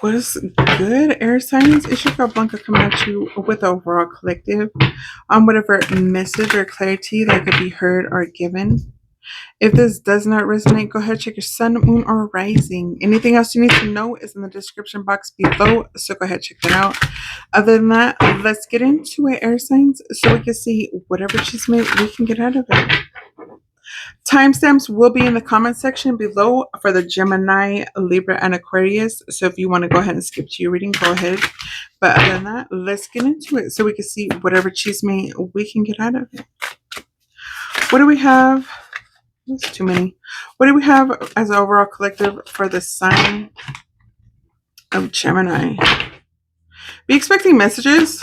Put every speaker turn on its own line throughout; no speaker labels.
What is good, air signs? It's your girl Blanca coming at you with overall collective on whatever message or clarity that could be heard or given. If this does not resonate, go ahead check your sun, moon, or rising. Anything else you need to know is in the description box below, so go ahead check that out. Other than that, let's get into it, air signs, so we can see whatever she's made we can get out of it. Timestamps will be in the comment section below for the Gemini, Libra, and Aquarius. So if you want to go ahead and skip to your reading, go ahead. But other than that, let's get into it so we can see whatever chisme we can get out of it. What do we have? That's too many. What do we have as an overall collective for the sign of Gemini? Be expecting messages.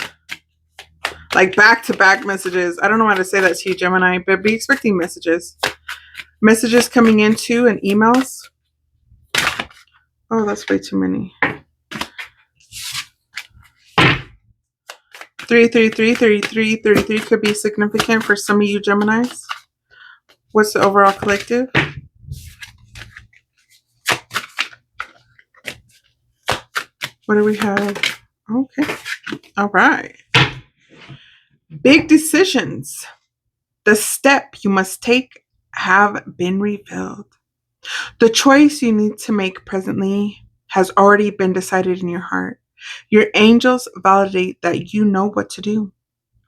Like back-to-back messages. I don't know how to say that to you, Gemini, but be expecting messages. Messages coming into and emails. Oh, that's way too many. 333, 33, 33 could be significant for some of you Geminis. What's the overall collective? What do we have? Okay. All right. Big decisions. The step you must take have been revealed. The choice you need to make presently has already been decided in your heart. Your angels validate that you know what to do.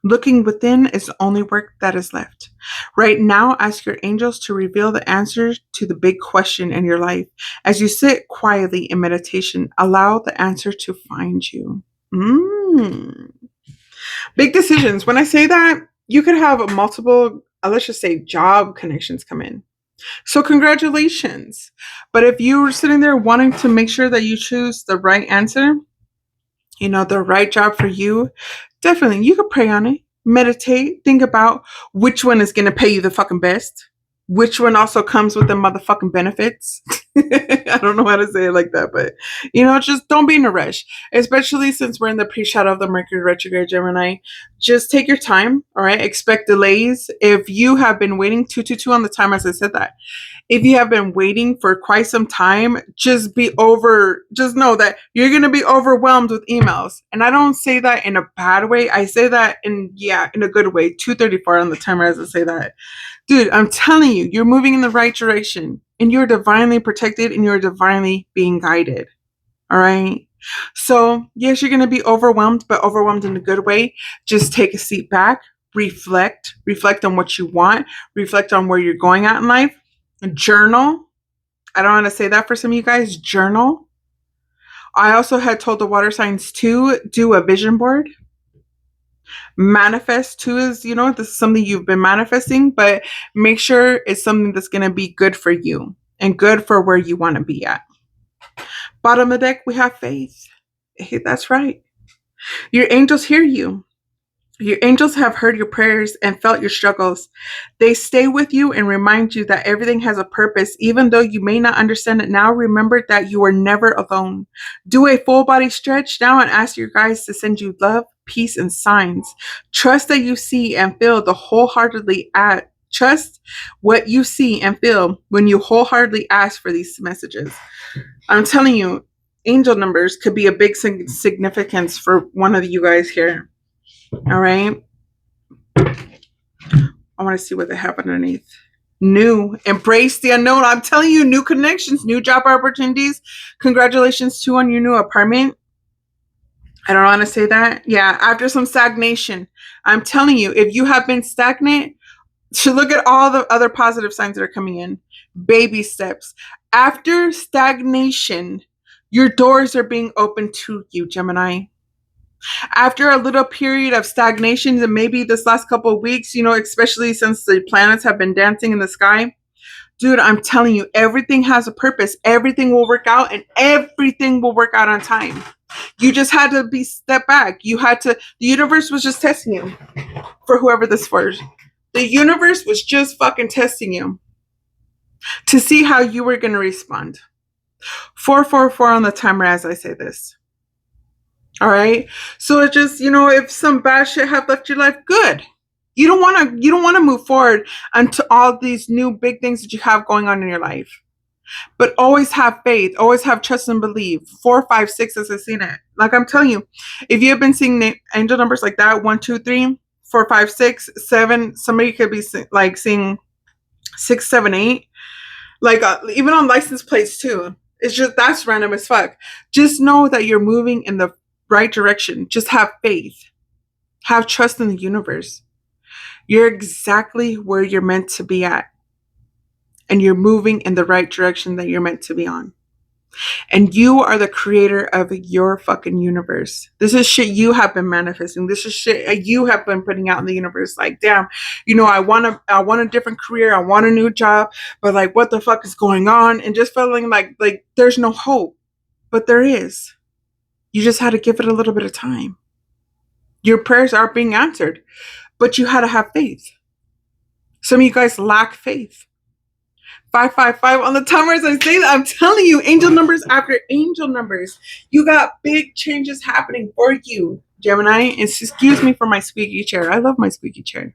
Looking within is the only work that is left. Right now, ask your angels to reveal the answer to the big question in your life. As you sit quietly in meditation, allow the answer to find you. Big decisions. When I say that, you could have multiple, let's just say, job connections come in. So congratulations. But if you were sitting there wanting to make sure that you choose the right answer, the right job for you, definitely you could pray on it, meditate, think about which one is going to pay you the fucking best, which one also comes with the motherfucking benefits. I don't know how to say it like that, but just don't be in a rush, especially since we're in the pre-shadow of the Mercury retrograde, Gemini. Just take your time. All right. Expect delays. If you have been waiting 222 on the time, as I said that, if you have been waiting for quite some time, just know that you're going to be overwhelmed with emails. And I don't say that in a bad way. I say that in a good way. 234 on the timer as I say that. Dude, I'm telling you, you're moving in the right direction and you're divinely protected and you're divinely being guided. All right. So yes, you're going to be overwhelmed, but overwhelmed in a good way. Just take a seat back, reflect on what you want, reflect on where you're going at in life. Journal. I don't want to say that for some of you guys. Journal. I also had told the water signs to do a vision board. Manifest too is, this is something you've been manifesting, but make sure it's something that's going to be good for you and good for where you want to be at. Bottom of the deck, we have faith. Hey, that's right. Your angels hear you. Your angels have heard your prayers and felt your struggles. They stay with you and remind you that everything has a purpose. Even though you may not understand it now, remember that you are never alone. Do a full body stretch now and ask your guides to send you love, peace, and signs. Trust that you see and feel Trust what you see and feel when you wholeheartedly ask for these messages. I'm telling you, angel numbers could be a big significance for one of you guys here. All right. I want to see what they have underneath. New. Embrace the unknown. I'm telling you, new connections, new job opportunities. Congratulations too on your new apartment. I don't want to say that. Yeah. After some stagnation, I'm telling you, if you have been stagnant, to look at all the other positive signs that are coming in. Baby steps. After stagnation, your doors are being opened to you, Gemini. After a little period of stagnation, and maybe this last couple of weeks, especially since the planets have been dancing in the sky, dude, I'm telling you, everything has a purpose. Everything will work out and everything will work out on time. You just had to step back. The universe was just testing you for whoever this was. The universe was just fucking testing you to see how you were going to respond. 444 on the timer as I say this. All right. So it just, if some bad shit have left your life, good. You don't want to move forward until all these new big things that you have going on in your life. But always have faith, always have trust and believe. 4, 5, 6, as I've seen it. Like I'm telling you, if you have been seeing angel numbers like that, 1, 2, 3, 4, 5, 6, 7, somebody could be like seeing 6, 7, 8, like even on license plates too. It's just that's random as fuck. Just know that you're moving in the right direction. Just have faith, have trust in the universe. You're exactly where you're meant to be at, and you're moving in the right direction that you're meant to be on. And you are the creator of your fucking universe. This is shit you have been manifesting. This is shit you have been putting out in the universe. Like, damn, I want a different career. I want a new job, but like, what the fuck is going on? And just feeling like there's no hope, but there is. You just had to give it a little bit of time. Your prayers are being answered, but you had to have faith. Some of you guys lack faith. 555 on the timer as I say that. I'm telling you, angel numbers after angel numbers. You got big changes happening for you, Gemini. And excuse me for my squeaky chair. I love my squeaky chair.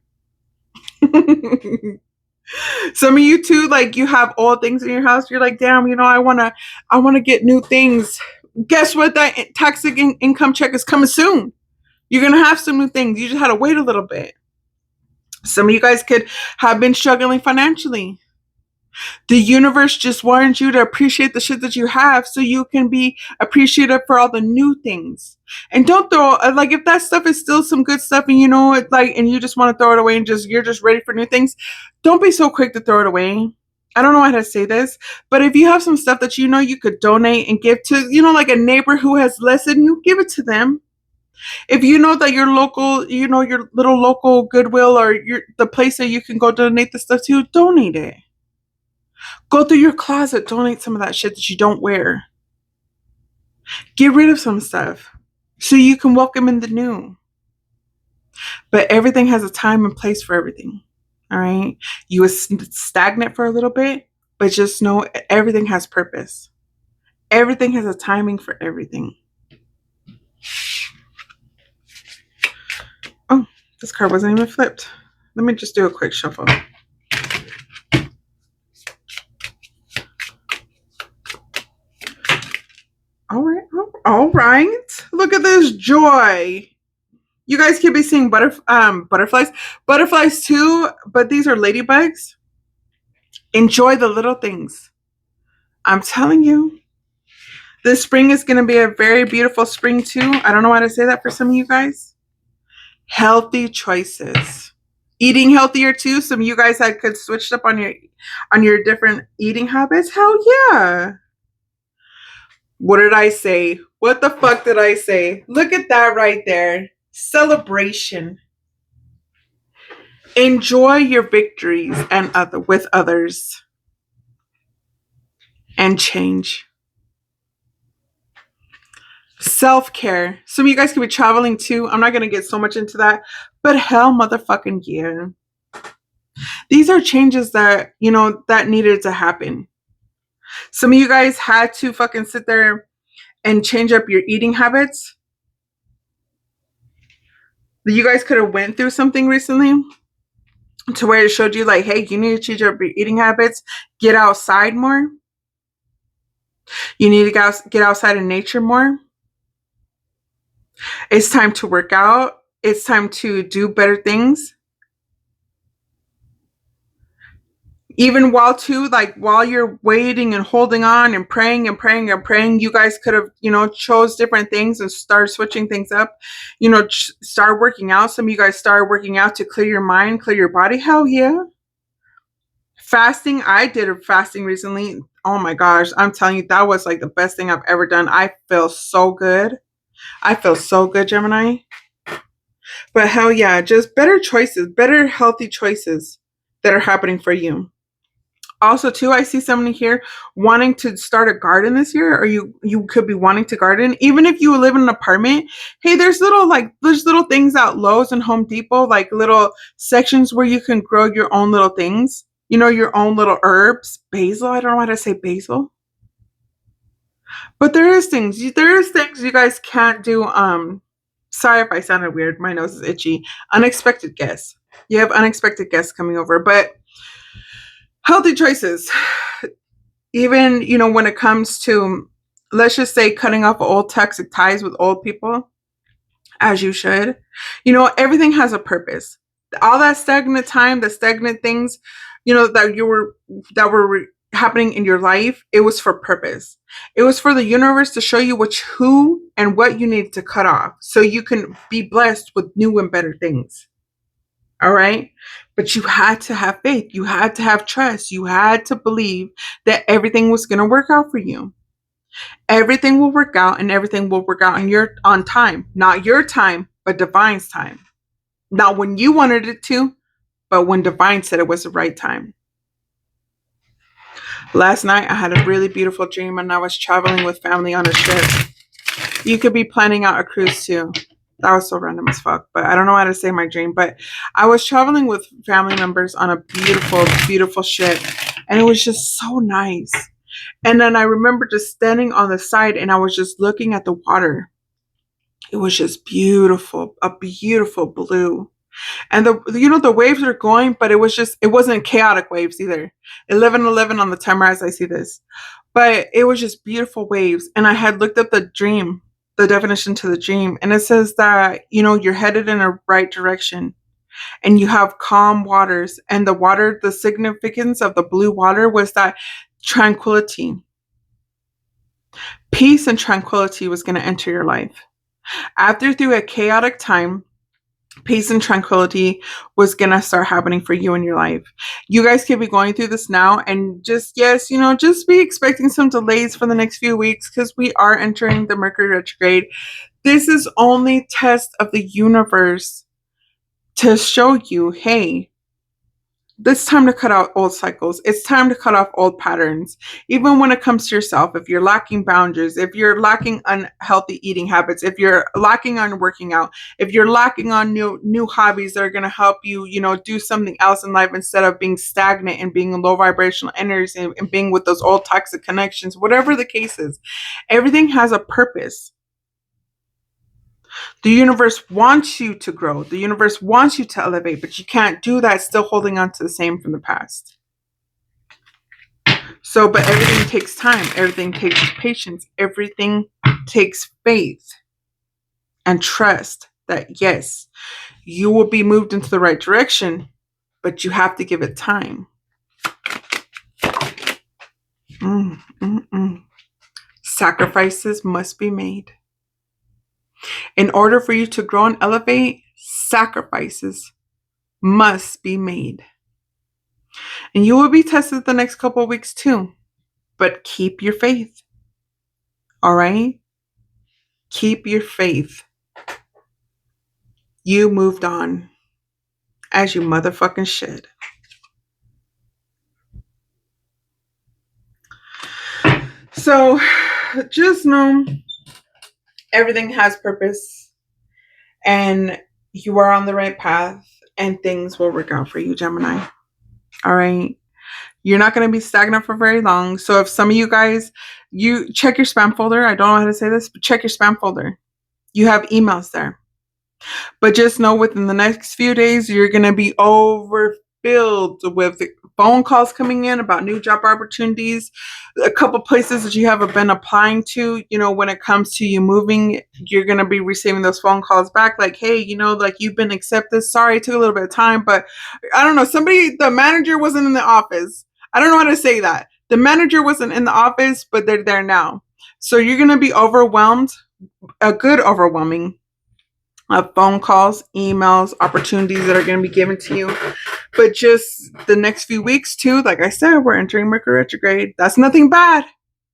Some of you too, like you have all things in your house. You're like, damn, I wanna get new things. Guess what? That tax income check is coming soon. You're gonna have some new things. You just had to wait a little bit. Some of you guys could have been struggling financially. The universe just wants you to appreciate the shit that you have so you can be appreciative for all the new things. And don't throw, like, if that stuff is still some good stuff and it, like, and you just want to throw it away and you're just ready for new things, don't be so quick to throw it away. I don't know how to say this, but if you have some stuff that you could donate and give to, like a neighbor who has less than you, give it to them. If you know that your local, your little local Goodwill or the place that you can go donate the stuff to, donate it. Go through your closet, donate some of that shit that you don't wear. Get rid of some stuff so you can welcome in the new. But everything has a time and place for everything. All right? You were stagnant for a little bit, but just know everything has purpose. Everything has a timing for everything. Oh, this card wasn't even flipped. Let me just do a quick shuffle. All right. Look at this joy. You guys could be seeing butterflies. Butterflies too, but these are ladybugs. Enjoy the little things. I'm telling you. This spring is going to be a very beautiful spring too. I don't know how to say that for some of you guys. Healthy choices. Eating healthier too. Some of you guys could switch up on your different eating habits. Hell yeah. What did I say? What the fuck did I say? Look at that right there. Celebration. Enjoy your victories with others. And change. Self-care. Some of you guys could be traveling too. I'm not going to get so much into that. But hell motherfucking yeah. These are changes that, that needed to happen. Some of you guys had to fucking sit there and change up your eating habits. You guys could have went through something recently to where it showed you like, hey, you need to change up your eating habits. Get outside more. You need to get outside in nature more. It's time to work out. It's time to do better things. Even while you're waiting and holding on and praying and praying and praying, you guys could have, chose different things and start switching things up, start working out. Some of you guys started working out to clear your mind, clear your body. Hell yeah. Fasting. I did a fasting recently. Oh my gosh. I'm telling you, that was like the best thing I've ever done. I feel so good. I feel so good, Gemini. But hell yeah, just better choices, better healthy choices that are happening for you. Also, too, I see somebody here wanting to start a garden this year, or you could be wanting to garden. Even if you live in an apartment, hey, there's little things at Lowe's and Home Depot, like little sections where you can grow your own little things. Your own little herbs. Basil. I don't know how to say basil. But there is things you guys can't do. Sorry if I sounded weird. My nose is itchy. Unexpected guests. You have unexpected guests coming over, but healthy choices. Even, when it comes to, let's just say, cutting off old toxic ties with old people, as you should. Everything has a purpose. All that stagnant time, the stagnant things, that were happening in your life, it was for purpose. It was for the universe to show you who and what you need to cut off so you can be blessed with new and better things. All right? But you had to have faith. You had to have trust. You had to believe that everything was going to work out for you. Everything will work out, and everything will work out on time. Not your time, but divine's time. Not when you wanted it to, but when divine said it was the right time. Last night I had a really beautiful dream, and I was traveling with family on a ship. You could be planning out a cruise too. That was so random as fuck, but I don't know how to say my dream. But I was traveling with family members on a beautiful, beautiful ship, and it was just so nice. And then I remember just standing on the side, and I was just looking at the water. It was just beautiful, a beautiful blue. And the waves are going, but it wasn't chaotic waves either. 11:11 on the timer as I see this. But it was just beautiful waves. And I had looked up the definition to the dream, and it says that, you're headed in a right direction and you have calm waters. And the significance of the blue water was that tranquility, peace and tranquility was going to enter your life. After through a chaotic time, peace and tranquility was going to start happening for you in your life. You guys could be going through this now, and just be expecting some delays for the next few weeks because we are entering the Mercury retrograde. This is only test of the universe to show you, hey, it's time to cut out old cycles. It's time to cut off old patterns. Even when it comes to yourself, if you're lacking boundaries, if you're lacking unhealthy eating habits, if you're lacking on working out, if you're lacking on new hobbies that are going to help you, do something else in life instead of being stagnant and being in low vibrational energies and being with those old toxic connections, whatever the case is, everything has a purpose. The universe wants you to grow. The universe wants you to elevate, but you can't do that still holding on to the same from the past. So, but everything takes time. Everything takes patience. Everything takes faith and trust that, yes, you will be moved into the right direction, but you have to give it time. Sacrifices must be made. In order for you to grow and elevate, sacrifices must be made. And you will be tested the next couple of weeks too. But keep your faith. All right? Keep your faith. You moved on. As you motherfucking should. So, just know everything has purpose. And you are on the right path. And things will work out for you, Gemini. All right? You're not going to be stagnant for very long. So if some of you guys, you check your spam folder. I don't know how to say this, but check your spam folder. You have emails there. But just know within the next few days, you're going to be overfilled with phone calls coming in about new job opportunities, a couple places that you haven't been applying to. When it comes to you moving, you're going to be receiving those phone calls back like, hey, like you've been accepted. Sorry, it took a little bit of time, but I don't know. The manager wasn't in the office. I don't know how to say that. The manager wasn't in the office, but they're there now. So you're going to be overwhelmed, a good overwhelming of phone calls, emails, opportunities that are going to be given to you. But just the next few weeks too, like I said, we're entering Mercury retrograde. That's nothing bad.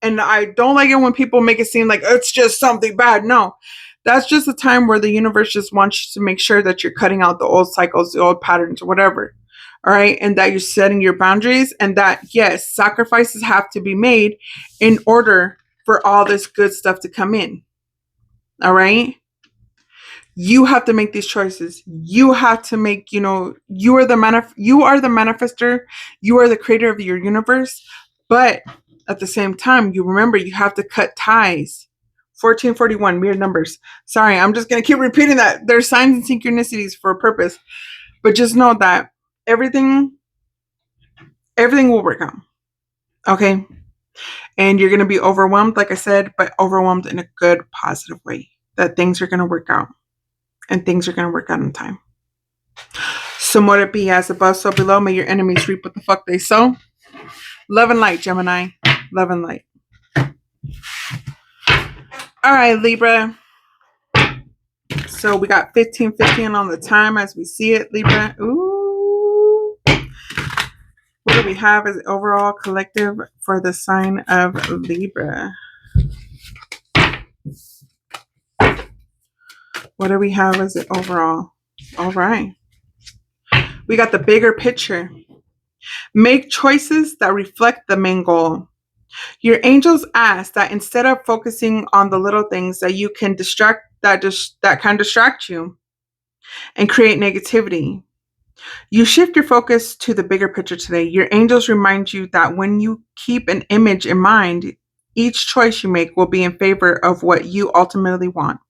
And I don't like it when people make it seem like it's just something bad. No, that's just a time where the universe just wants you to make sure that you're cutting out the old cycles, the old patterns, whatever. All right. And that you're setting your boundaries, and that, yes, sacrifices have to be made in order for all this good stuff to come in. All right. You have to make these choices. You have to make, you are the manifester. You are the creator of your universe. But at the same time, you remember you have to cut ties. 1441, weird numbers. Sorry, I'm just going to keep repeating that. There's signs and synchronicities for a purpose. But just know that everything will work out. Okay? And you're going to be overwhelmed, like I said, but overwhelmed in a good, positive way. That things are going to work out. And things are going to work out in time. So mote it be as above, so below. May your enemies reap what the fuck they sow. Love and light, Gemini. Love and light. All right, Libra. So we got 15:15 on the time as we see it, Libra. Ooh. What do we have as overall collective for the sign of Libra? What do we have as it overall? All right. We got the bigger picture. Make choices that reflect the main goal. Your angels ask that instead of focusing on the little things that you can distract that can distract you and create negativity. You shift your focus to the bigger picture today. Your angels remind you that when you keep an image in mind, each choice you make will be in favor of what you ultimately want.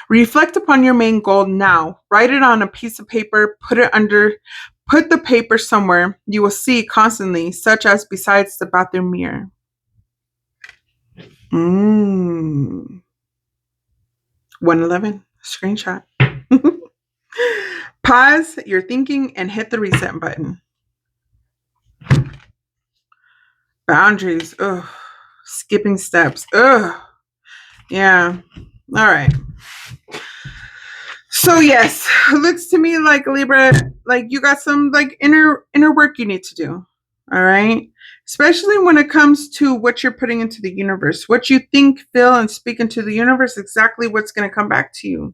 Reflect upon your main goal now. Write it on a piece of paper, put the paper somewhere you will see constantly, such as besides the bathroom mirror. 111, screenshot. Pause your thinking and hit the reset button. Boundaries. Ugh. Skipping steps. Ugh. Yeah. All right. So yes, looks to me like Libra, like you got some like inner work you need to do. All right. Especially when it comes to what you're putting into the universe. What you think, feel, and speak into the universe, exactly what's going to come back to you.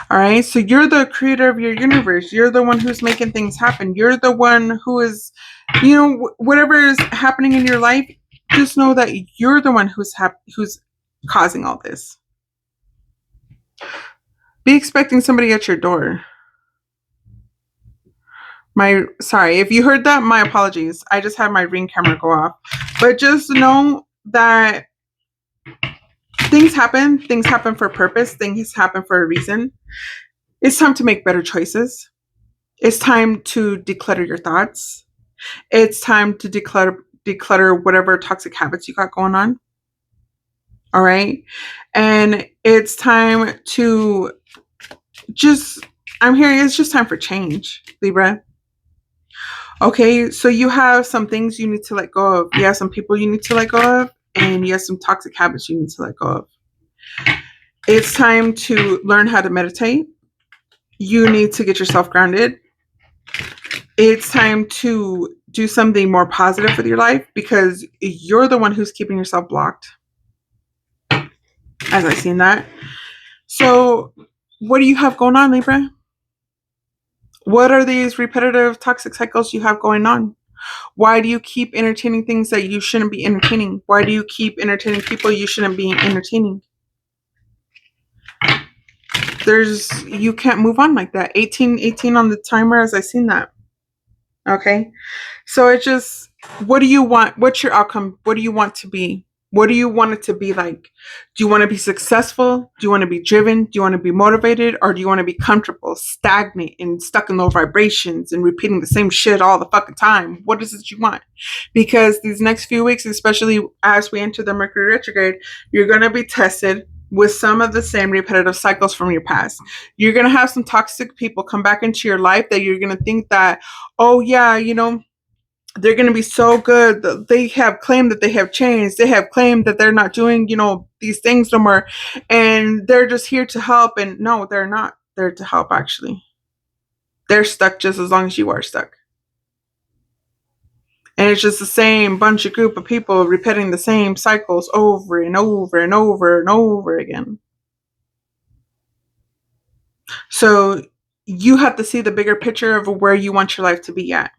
All right. So you're the creator of your universe. You're the one who's making things happen. You're the one who is, whatever is happening in your life, just know that you're the one who's causing all this. Be expecting somebody at your door. Sorry, if you heard that, my apologies. I just had my Ring camera go off. But just know that things happen for a purpose, things happen for a reason. It's time to make better choices. It's time to declutter your thoughts. It's time to declutter whatever toxic habits you got going on. All right? And it's time to I'm hearing it's just time for change, Libra. Okay, so you have some things you need to let go of. You have some people you need to let go of, and you have some toxic habits you need to let go of. It's time to learn how to meditate. You need to get yourself grounded. It's time to do something more positive with your life because you're the one who's keeping yourself blocked. As I've seen that. So, what do you have going on, Libra? What are these repetitive toxic cycles you have going on? Why do you keep entertaining things that you shouldn't be entertaining? Why do you keep entertaining people you shouldn't be entertaining? You can't move on like that. 18 on the timer as I seen that. Okay. So it's just, what do you want? What's your outcome? What do you want to be? What do you want it to be like? Do you want to be successful? Do you want to be driven? Do you want to be motivated? Or do you want to be comfortable, stagnant, and stuck in low vibrations and repeating the same shit all the fucking time? What is it you want? Because these next few weeks, especially as we enter the Mercury retrograde, you're going to be tested with some of the same repetitive cycles from your past. You're going to have some toxic people come back into your life that you're going to think that, oh yeah, they're going to be so good. They have claimed that they have changed. They have claimed that they're not doing, these things no more. And they're just here to help. And no, they're not there to help, actually. They're stuck just as long as you are stuck. And it's just the same bunch of group of people repeating the same cycles over and over and over and over again. So you have to see the bigger picture of where you want your life to be at.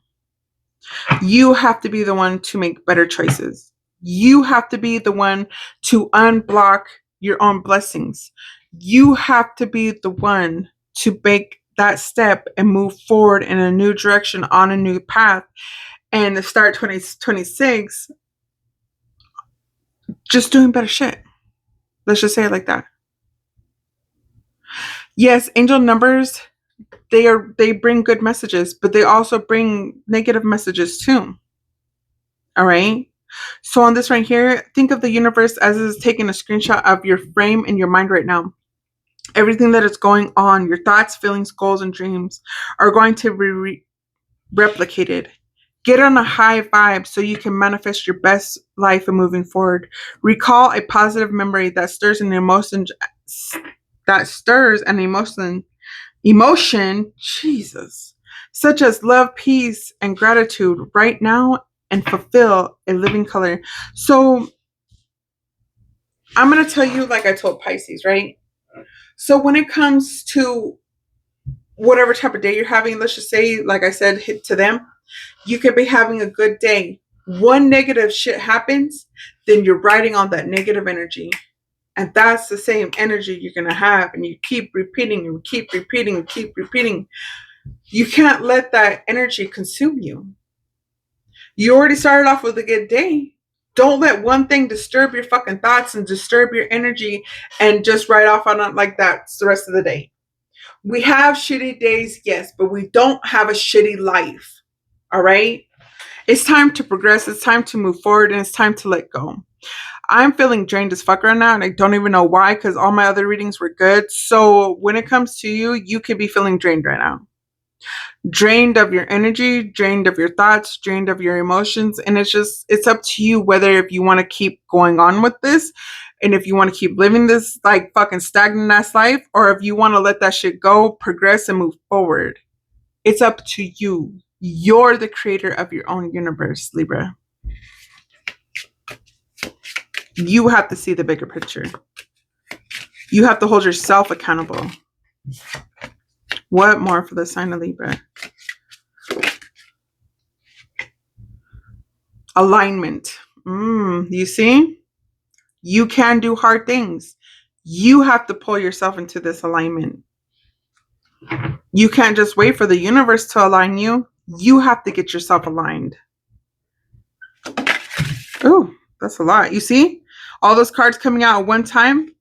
You have to be the one to make better choices. You have to be the one to unblock your own blessings. You have to be the one to make that step and move forward in a new direction on a new path and to start 2026 just doing better shit. Let's just say it like that. Yes, angel numbers, they bring good messages, but they also bring negative messages too. All right? So on this right here, think of the universe as it is taking a screenshot of your frame in your mind right now. Everything that is going on, your thoughts, feelings, goals, and dreams are going to be replicated. Get on a high vibe so you can manifest your best life and moving forward. Recall a positive memory that stirs an emotion, Jesus, such as love, peace, and gratitude right now, and fulfill a living color. So I'm going to tell you, like I told Pisces, right? So when it comes to whatever type of day you're having, let's just say, like I said, hit to them, you could be having a good day. One negative shit happens, then you're riding on that negative energy. And that's the same energy you're going to have. And you keep repeating and keep repeating and keep repeating. You can't let that energy consume you. You already started off with a good day. Don't let one thing disturb your fucking thoughts and disturb your energy and just ride off on it like that the rest of the day. We have shitty days, yes, but we don't have a shitty life. All right? It's time to progress. It's time to move forward, and it's time to let go. I'm feeling drained as fuck right now, and I don't even know why, because all my other readings were good. So when it comes to you, you could be feeling drained right now. Drained of your energy, drained of your thoughts, drained of your emotions. And it's up to you whether if you want to keep going on with this and if you want to keep living this like fucking stagnant ass life, or if you want to let that shit go, progress, and move forward. It's up to you. You're the creator of your own universe, Libra. You have to see the bigger picture. You have to hold yourself accountable. What more for the sign of Libra? Alignment. You see? You can do hard things. You have to pull yourself into this alignment. You can't just wait for the universe to align you. You have to get yourself aligned. Oh, that's a lot. You see? All those cards coming out at one time.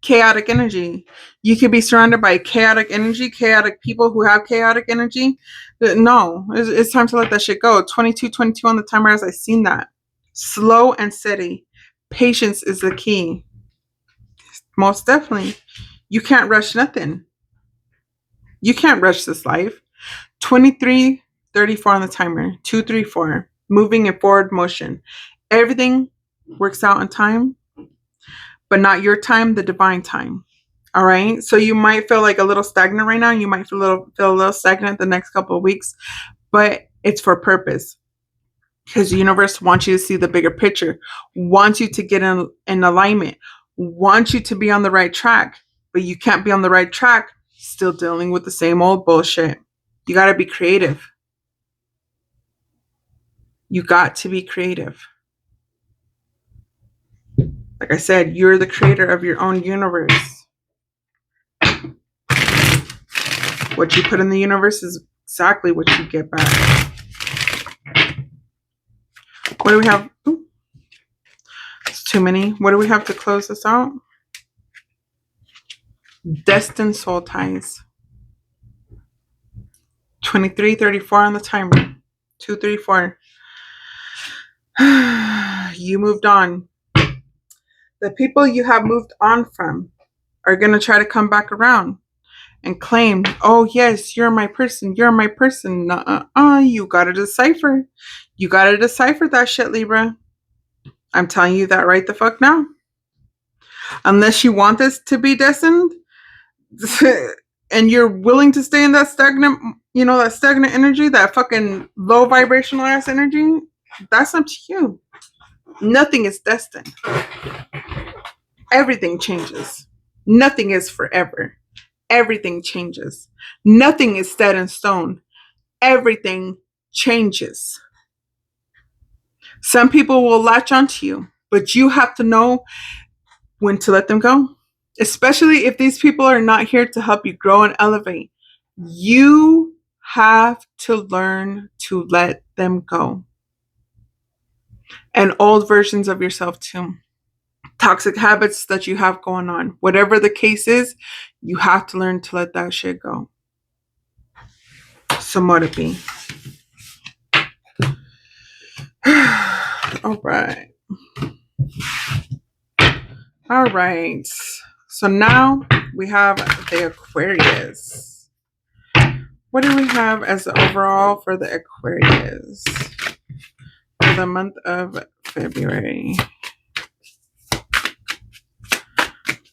Chaotic energy. You could be surrounded by chaotic energy, chaotic people who have chaotic energy. No, it's time to let that shit go. 22 on the timer as I seen that. Slow and steady. Patience is the key. Most definitely. You can't rush nothing. You can't rush this life. 23:34 on the timer. 234. Moving in forward motion. Everything works out in time, but not your time, the divine time. All right. So you might feel like a little stagnant right now. You might feel a little stagnant the next couple of weeks, but it's for purpose. Because the universe wants you to see the bigger picture, wants you to get in alignment, wants you to be on the right track. But you can't be on the right track still dealing with the same old bullshit. You got to be creative. You got to be creative. Like I said, you're the creator of your own universe. What you put in the universe is exactly what you get back. What do we have? Ooh, it's too many. What do we have to close this out? Destined soul ties. 23:34 on the timer. 234. You moved on. The people you have moved on from are going to try to come back around and claim, oh, yes, you're my person. You're my person. You got to decipher. You got to decipher that shit, Libra. I'm telling you that right the fuck now. Unless you want this to be destined and you're willing to stay in that stagnant, that stagnant energy, that fucking low vibrational ass energy, that's up to you. Nothing is destined. Everything changes. Nothing is forever. Everything changes. Nothing is set in stone. Everything changes. Some people will latch onto you, but you have to know when to let them go. Especially if these people are not here to help you grow and elevate. You have to learn to let them go. And old versions of yourself too. Toxic habits that you have going on. Whatever the case is, you have to learn to let that shit go. So more to be. All right. All right. So now we have the Aquarius. What do we have as the overall for the Aquarius for the month of February?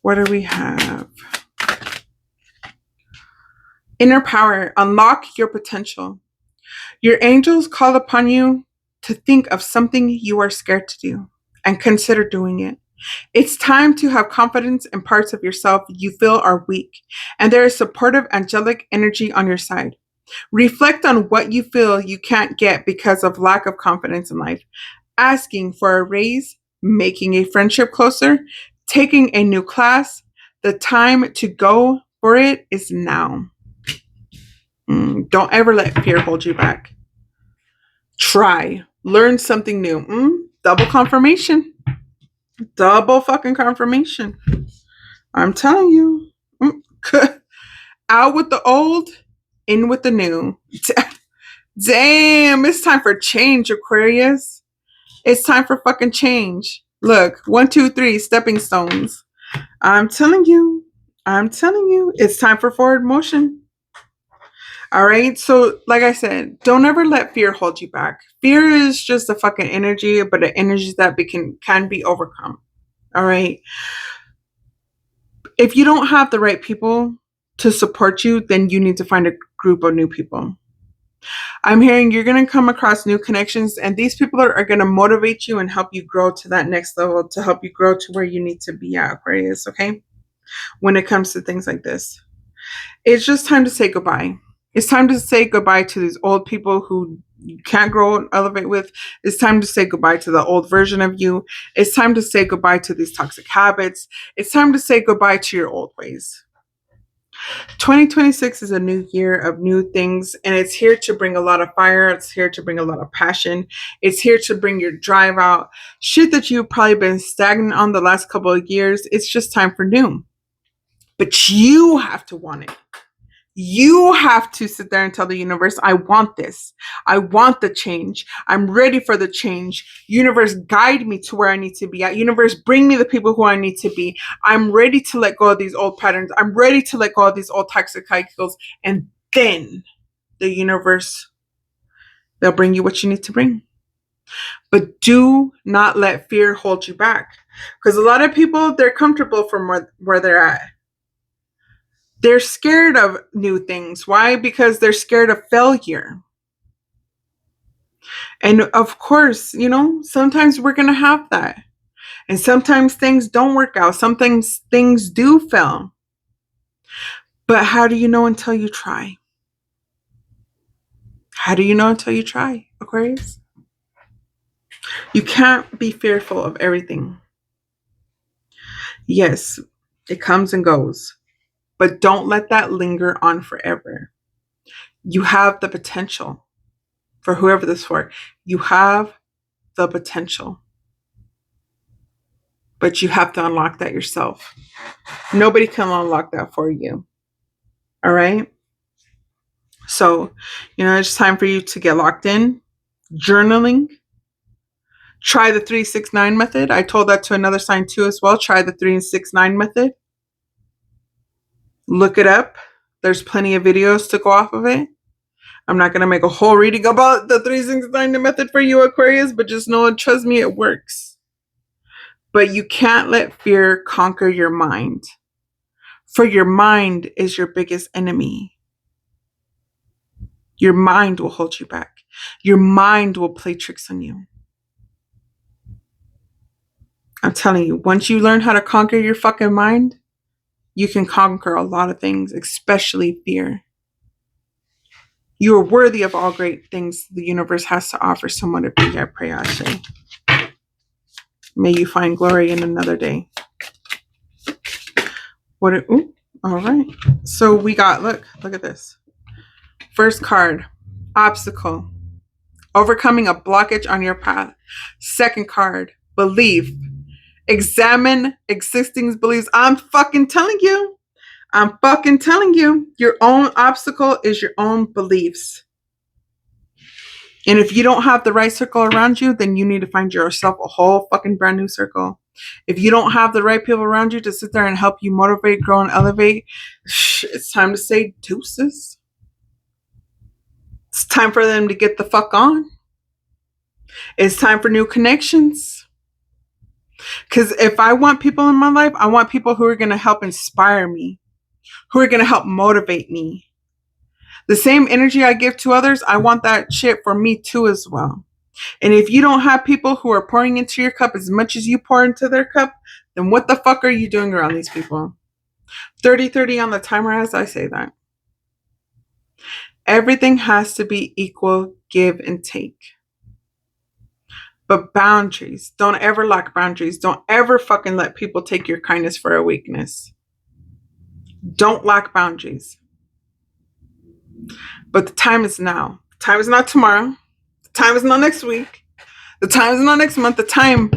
What do we have? Inner power. Unlock your potential. Your angels call upon you to think of something you are scared to do and consider doing it. It's time to have confidence in parts of yourself you feel are weak, and there is supportive angelic energy on your side. Reflect on what you feel you can't get because of lack of confidence in life. Asking for a raise, making a friendship closer, taking a new class. The time to go for it is now. Don't ever let fear hold you back. Try. Learn something new. Double confirmation. Double fucking confirmation. I'm telling you. Out with the old, in with the new. Damn, it's time for change, Aquarius. It's time for fucking change. Look, 1, 2, 3, stepping stones. I'm telling you. It's time for forward motion. All right. So, like I said, don't ever let fear hold you back. Fear is just a fucking energy, but an energy that can be overcome. All right. If you don't have the right people to support you, then you need to find a group of new people. I'm hearing you're going to come across new connections, and these people are going to motivate you and help you grow to that next level, to help you grow to where you need to be at, Aquarius. Okay. When it comes to things like this, it's just time to say goodbye. It's time to say goodbye to these old people who you can't grow and elevate with. It's time to say goodbye to the old version of you. It's time to say goodbye to these toxic habits. It's time to say goodbye to your old ways. 2026 is a new year of new things, and it's here to bring a lot of fire. It's here to bring a lot of passion. It's here to bring your drive out. Shit that you've probably been stagnant on the last couple of years. It's just time for new. But you have to want it. You have to sit there and tell the universe, I want this. I want the change. I'm ready for the change. Universe, guide me to where I need to be at. Universe, bring me the people who I need to be. I'm ready to let go of these old patterns. I'm ready to let go of these old toxic cycles. And then the universe, they'll bring you what you need to bring. But do not let fear hold you back. Because a lot of people, they're comfortable from where they're at. They're scared of new things. Why? Because they're scared of failure. And of course, sometimes we're going to have that. And sometimes things don't work out. Sometimes things do fail. But how do you know until you try? How do you know until you try, Aquarius? You can't be fearful of everything. Yes, it comes and goes. But don't let that linger on forever. You have the potential. For whoever this is for, you have the potential. But you have to unlock that yourself. Nobody can unlock that for you. All right? So, it's time for you to get locked in. Journaling. Try the 369 method. I told that to another sign too as well. Try the 369 method. Look it up. There's plenty of videos to go off of it. I'm not going to make a whole reading about the 369 method for you, Aquarius, but just know and trust me, it works. But you can't let fear conquer your mind. For your mind is your biggest enemy. Your mind will hold you back. Your mind will play tricks on you. I'm telling you, once you learn how to conquer your fucking mind, you can conquer a lot of things, especially fear. You are worthy of all great things the universe has to offer someone to be. I pray, Ashe. May you find glory in another day. All right. So we got, look at this. First card, obstacle. Overcoming a blockage on your path. Second card, belief. Examine existing beliefs. I'm fucking telling you. Your own obstacle is your own beliefs. And if you don't have the right circle around you, then you need to find yourself a whole fucking brand new circle. If you don't have the right people around you to sit there and help you motivate, grow, and elevate, it's time to say deuces. It's time for them to get the fuck on. It's time for new connections. Because if I want people in my life, I want people who are going to help inspire me, who are going to help motivate me. The same energy I give to others, I want that shit for me too as well. And if you don't have people who are pouring into your cup as much as you pour into their cup, then what the fuck are you doing around these people? 30-30 on the timer as I say that. Everything has to be equal give and take. But boundaries, don't ever lack boundaries. Don't ever fucking let people take your kindness for a weakness. Don't lack boundaries. But the time is now. The time is not tomorrow. The time is not next week. The time is not next month. The time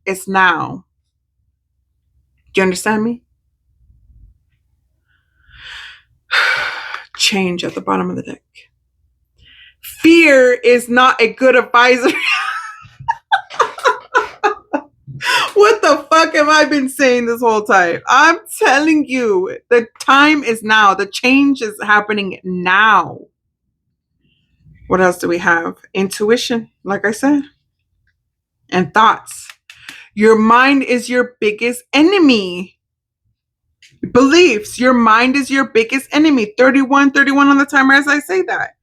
is now. Do you understand me? Change at the bottom of the deck. Fear is not a good advisor. What the fuck have I been saying this whole time? I'm telling you, the time is now. The change is happening now. What else do we have? Intuition, like I said, and thoughts. Your mind is your biggest enemy. Beliefs, your mind is your biggest enemy. 31 on the timer as I say that.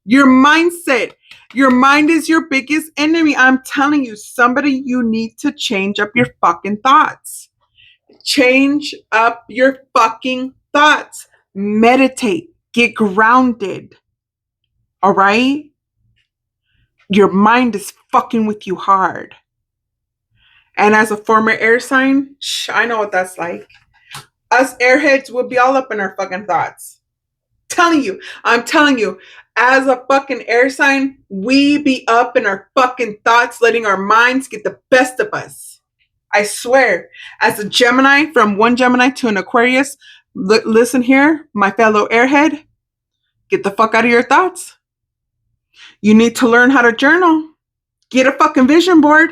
Your mindset, your mind is your biggest enemy. I'm telling you, somebody, you need to change up your fucking thoughts. Change up your fucking thoughts. Meditate. Get grounded. All right? Your mind is fucking with you hard. And as a former air sign, I know what that's like. Us airheads would be all up in our fucking thoughts. I'm telling you, as a fucking air sign, we be up in our fucking thoughts, letting our minds get the best of us. I swear, as a Gemini, from one Gemini to an Aquarius, listen here, my fellow airhead, get the fuck out of your thoughts. You need to learn how to journal. Get a fucking vision board.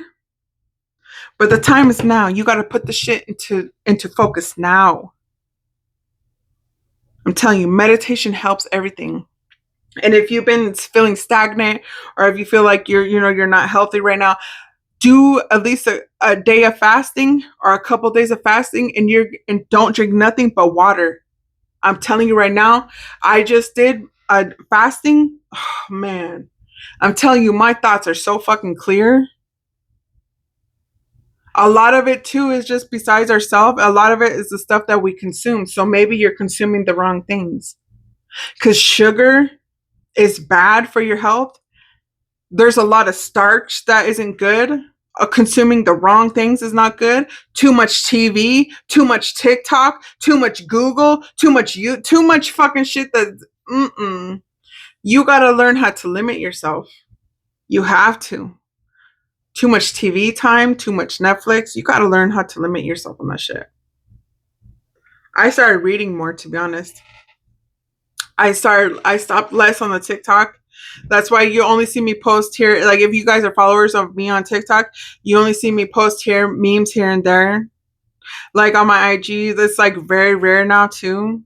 But the time is now. You got to put the shit into focus now. I'm telling you, meditation helps everything. And if you've been feeling stagnant, or if you feel like you're not healthy right now, do at least a day of fasting or a couple of days of fasting, and don't drink nothing but water. I'm telling you right now, I just did a fasting. Oh, man, I'm telling you, my thoughts are so fucking clear. A lot of it too is just besides ourselves. A lot of it is the stuff that we consume. So maybe you're consuming the wrong things, because sugar is bad for your health. There's a lot of starch that isn't good. Consuming the wrong things is not good. Too much TV, too much TikTok, too much Google, too much fucking shit that you got to learn how to limit yourself. You have to. Too much TV time, too much Netflix. You got to learn how to limit yourself on that shit. I started reading more, to be honest. I stopped less on the TikTok. That's why you only see me post here. Like, if you guys are followers of me on TikTok, you only see me post here, memes here and there. Like on my IG, that's like very rare now too.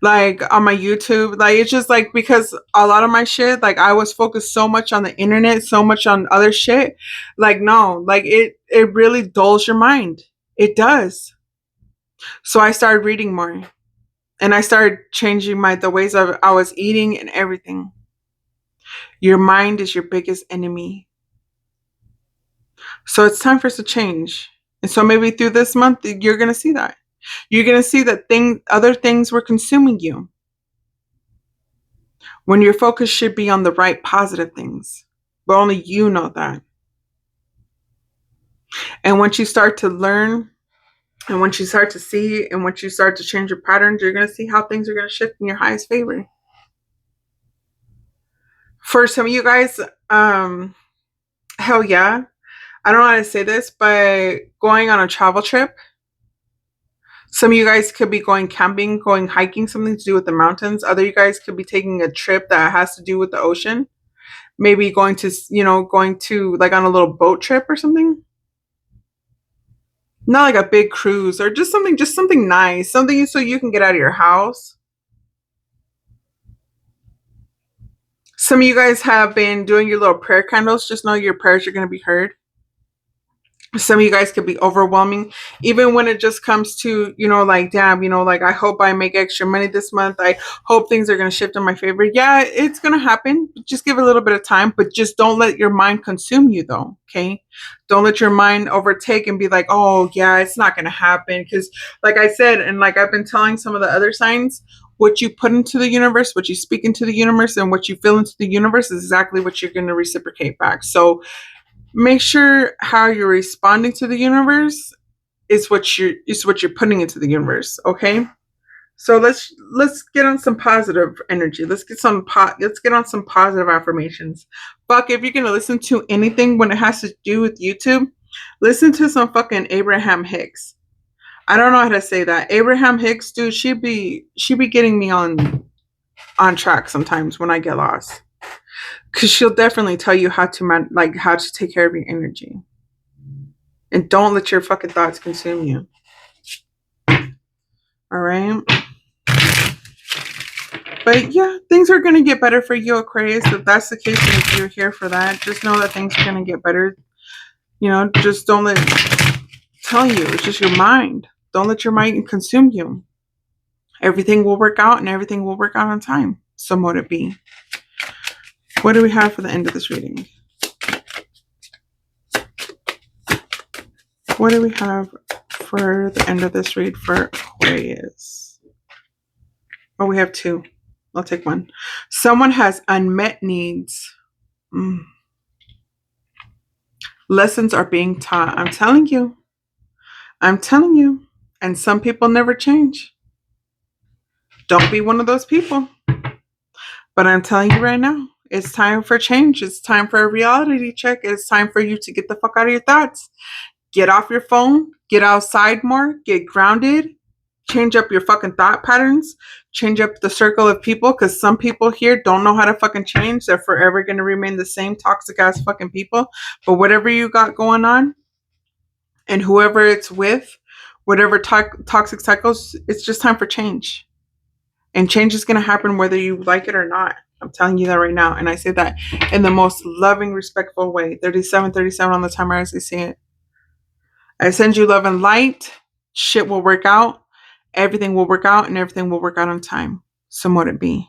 Like on my YouTube, like it's just like, because a lot of my shit, like I was focused so much on the internet, so much on other shit. Like, no, like it really dulls your mind. It does. So I started reading more. And I started changing the ways I was eating and everything. Your mind is your biggest enemy. So it's time for us to change. And so maybe through this month, you're going to see that. You're going to see that other things were consuming you. When your focus should be on the right positive things. But only you know that. And once you start to learn, and once you start to see, and once you start to change your patterns, you're going to see how things are going to shift in your highest favor. For some of you guys, hell yeah. I don't know how to say this, but going on a travel trip. Some of you guys could be going camping, going hiking, something to do with the mountains. Other you guys could be taking a trip that has to do with the ocean. maybe going to, going to like on a little boat trip or something. Not like a big cruise or just something nice, something so you can get out of your house. Some of you guys have been doing your little prayer candles. Just know your prayers are going to be heard. Some of you guys could be overwhelming, even when it just comes to, like, damn, like, I hope I make extra money this month. I hope things are going to shift in my favor. Yeah, it's going to happen. Just give it a little bit of time, but just don't let your mind consume you, though. Okay. Don't let your mind overtake and be like, oh, yeah, it's not going to happen. Because, like I said, and like I've been telling some of the other signs, what you put into the universe, what you speak into the universe, and what you feel into the universe is exactly what you're going to reciprocate back. So, make sure how you're responding to the universe is what you're putting into the universe. Okay, so let's get on some positive energy. Let's get on some positive affirmations. Fuck, if you're gonna listen to anything when it has to do with YouTube, listen to some fucking Abraham Hicks. I don't know how to say that. Abraham Hicks, dude, she be getting me on track sometimes when I get lost, because she'll definitely tell you how to how to take care of your energy, and don't let your fucking thoughts consume you. All right. But yeah, things are gonna get better for you, Aquarius. If that's the case, and if you're here for that, just know that things are gonna get better. Just don't let tell you. It's just your mind. Don't let your mind consume you. Everything will work out, and everything will work out on time. So mote it be. What do we have for the end of this reading? What do we have for the end of this read for Aquarius? Oh, we have two. I'll take one. Someone has unmet needs. Lessons are being taught. I'm telling you. I'm telling you. And some people never change. Don't be one of those people. But I'm telling you right now, it's time for change. It's time for a reality check. It's time for you to get the fuck out of your thoughts. Get off your phone. Get outside more. Get grounded. Change up your fucking thought patterns. Change up the circle of people, because some people here don't know how to fucking change. They're forever going to remain the same toxic ass fucking people. But whatever you got going on, and whoever it's with, whatever toxic cycles, it's just time for change. And change is going to happen whether you like it or not. I'm telling you that right now. And I say that in the most loving, respectful way. 3737 on the timer as I say it. I send you love and light. Shit will work out. Everything will work out, and everything will work out on time. So mote it be.